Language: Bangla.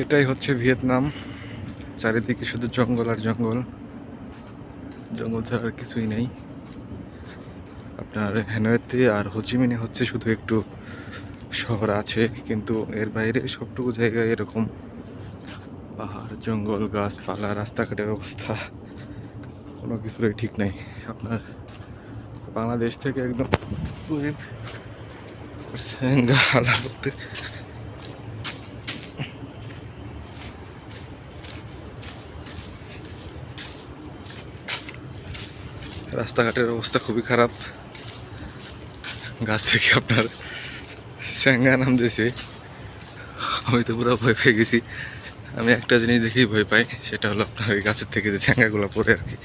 এটাই হচ্ছে ভিয়েতনাম। চারিদিকে শুধু জঙ্গল আর জঙ্গল, জঙ্গল ছাড়া আর কিছুই নেই। আপনার হ্যানয়েতে আর হোচিমিনে হচ্ছে শুধু একটু শহর আছে, কিন্তু এর বাইরে সবটুকু জায়গায় এরকম পাহাড়, জঙ্গল, গাছপালা, রাস্তাঘাটের অবস্থা কোনো কিছুরই ঠিক নাই। আপনার বাংলাদেশ থেকে একদম গরিব হালা করতে। রাস্তাঘাটের অবস্থা খুবই খারাপ। গাছ থেকে আপনার স্যাঙ্গা নামতেছে, আমি তো পুরো ভয় পেয়ে গেছি। আমি একটা জিনিস দেখেই ভয় পাই, সেটা হলো আপনার ওই গাছের থেকে যে স্যাঙ্গাগুলো পড়ে আর কি।